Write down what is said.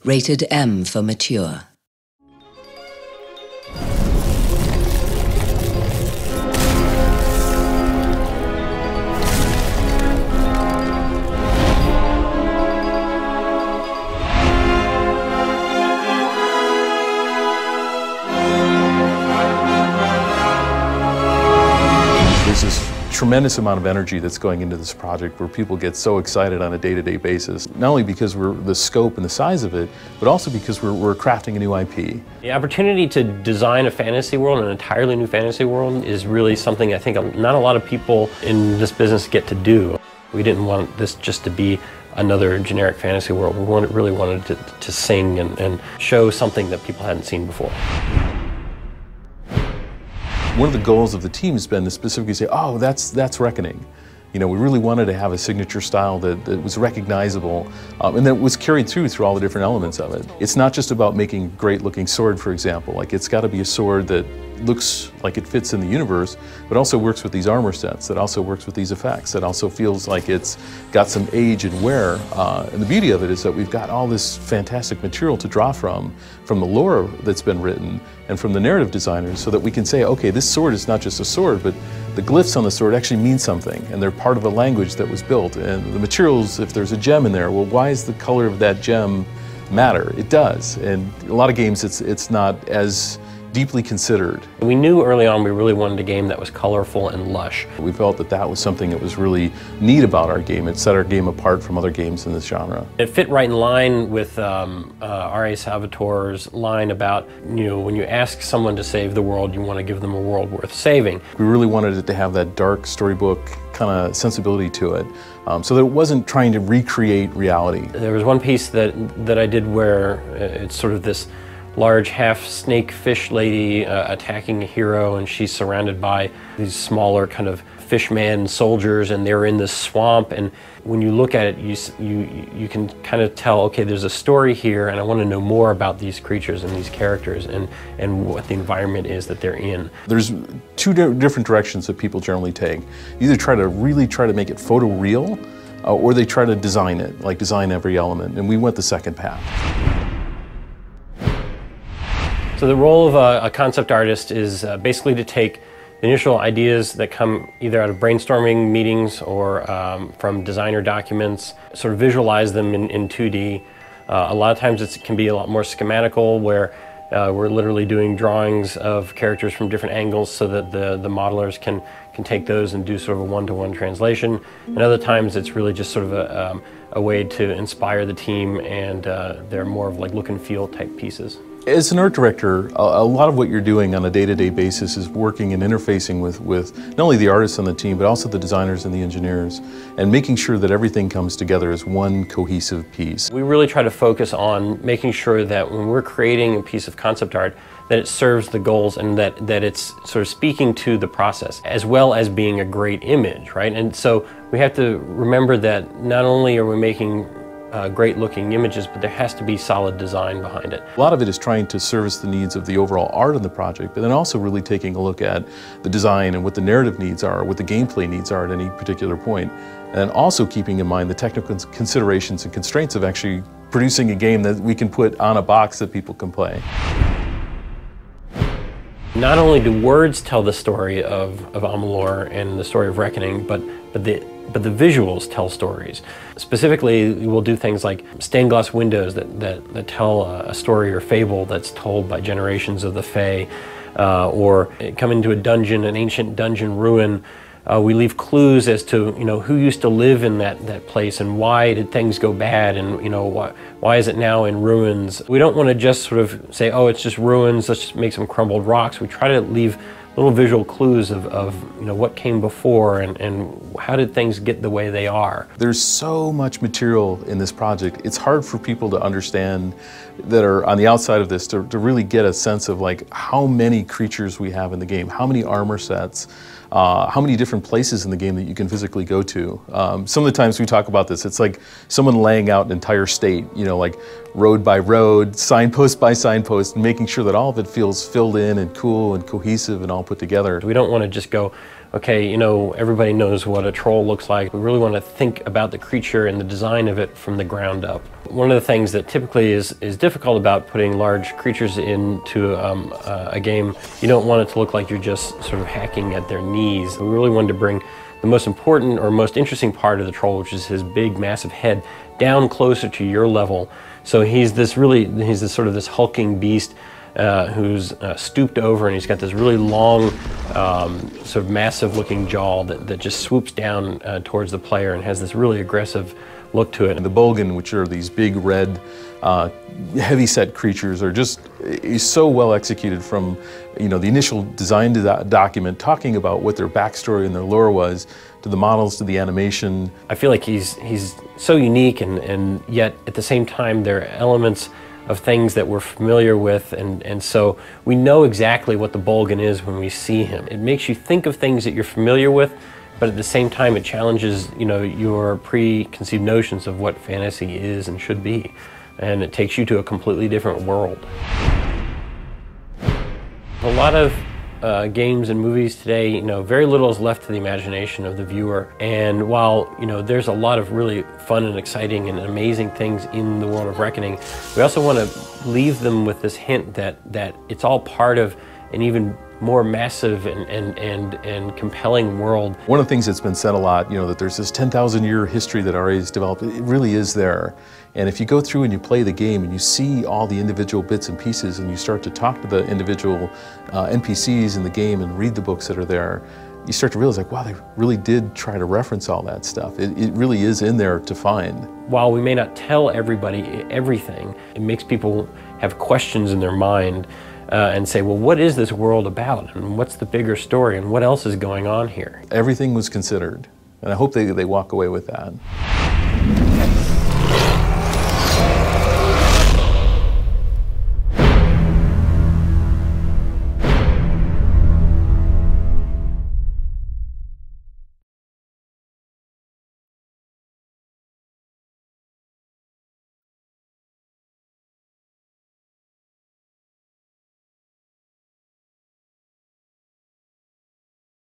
Rated M for mature. There's this tremendous amount of energy that's going into this project where people get so excited on a day-to-day basis, not only because we're the scope and the size of it, but also because we're crafting a new IP. The opportunity to design a fantasy world, an entirely new fantasy world, is really something I think not a lot of people in this business get to do. We didn't want this just to be another generic fantasy world. We really wanted to sing and show something that people hadn't seen before. One of the goals of the team has been to specifically say, oh, that's Reckoning. You know, we really wanted to have a signature style that was recognizable and that was carried through all the different elements of it. It's not just about making a great looking sword, for example. Like, it's got to be a sword that looks like it fits in the universe, but also works with these armor sets, that also works with these effects, that also feels like it's got some age and wear. And the beauty of it is that we've got all this fantastic material to draw from the lore that's been written and from the narrative designers, so that we can say, okay, this sword is not just a sword, but the glyphs on the sword actually mean something, and they're part of a language that was built. And the materials, if there's a gem in there, well, why does the color of that gem matter? It does. And a lot of games, it's not as deeply considered. We knew early on we really wanted a game that was colorful and lush. We felt that that was something that was really neat about our game. It set our game apart from other games in this genre. It fit right in line with R.A. Salvatore's line about, you know, when you ask someone to save the world, you want to give them a world worth saving. We really wanted it to have that dark storybook kind of sensibility to it, so that it wasn't trying to recreate reality. There was one piece that I did where it's sort of this large half-snake fish lady attacking a hero, and she's surrounded by these smaller kind of fishman soldiers, and they're in this swamp, and when you look at it, you can kind of tell, okay, there's a story here, and I want to know more about these creatures and these characters and what the environment is that they're in. There's two different directions that people generally take. Either really try to make it photoreal, or they try to design it, like design every element, and we went the second path. So the role of a concept artist is basically to take the initial ideas that come either out of brainstorming meetings or from designer documents, sort of visualize them in 2D. A lot of times it can be a lot more schematical, where we're literally doing drawings of characters from different angles so that the modelers can take those and do sort of a one-to-one translation. And other times it's really just sort of a way to inspire the team, and they're more of like look and feel type pieces. As an art director, a lot of what you're doing on a day-to-day basis is working and interfacing with not only the artists on the team, but also the designers and the engineers, and making sure that everything comes together as one cohesive piece. We really try to focus on making sure that when we're creating a piece of concept art, that it serves the goals and that it's sort of speaking to the process, as well as being a great image, right? And so we have to remember that not only are we making great looking images, but there has to be solid design behind it. A lot of it is trying to service the needs of the overall art in the project, but then also really taking a look at the design and what the narrative needs are, what the gameplay needs are at any particular point, and also keeping in mind the technical considerations and constraints of actually producing a game that we can put on a box that people can play. Not only do words tell the story of Amalur and the story of Reckoning, but the visuals tell stories. Specifically, we'll do things like stained glass windows that tell a story or fable that's told by generations of the Fae, or come into a dungeon, an ancient dungeon ruin. We leave clues as to, you know, who used to live in that place and why did things go bad, and, you know, why is it now in ruins. We don't want to just sort of say, oh, it's just ruins, let's just make some crumbled rocks. We try to leave little visual clues of you know, what came before and how did things get the way they are. There's so much material in this project. It's hard for people to understand that are on the outside of this to really get a sense of like how many creatures we have in the game, how many armor sets, how many different places in the game that you can physically go to. Some of the times we talk about this, it's like someone laying out an entire state, you know, like road by road, signpost by signpost, and making sure that all of it feels filled in and cool and cohesive and all put together. We don't want to just go, okay, you know, everybody knows what a troll looks like. We really want to think about the creature and the design of it from the ground up. One of the things that typically is difficult about putting large creatures into a game, you don't want it to look like you're just sort of hacking at their knees. We really wanted to bring the most important or most interesting part of the troll, which is his big, massive head, down closer to your level. So he's this sort of this hulking beast who's stooped over, and he's got this really long, sort of massive looking jaw that just swoops down towards the player and has this really aggressive look to it. And the Bolgan, which are these big red, heavy-set creatures, are just so well executed from, you know, the initial design document talking about what their backstory and their lore was, to the models, to the animation. I feel like he's so unique, and yet at the same time there are elements of things that we're familiar with, and so we know exactly what the Bolgan is when we see him. It makes you think of things that you're familiar with, but at the same time it challenges, you know, your preconceived notions of what fantasy is and should be, and it takes you to a completely different world. A lot of games and movies today, you know, very little is left to the imagination of the viewer. And while, you know, there's a lot of really fun and exciting and amazing things in the world of Reckoning, we also want to leave them with this hint that it's all part of an even more massive and compelling world. One of the things that's been said a lot, you know, that there's this 10,000-year history that RA has developed. It really is there. And if you go through and you play the game and you see all the individual bits and pieces and you start to talk to the individual NPCs in the game and read the books that are there, you start to realize, like, wow, they really did try to reference all that stuff. It really is in there to find. While we may not tell everybody everything, it makes people have questions in their mind and say, well, what is this world about? And what's the bigger story? And what else is going on here? Everything was considered. And I hope they walk away with that.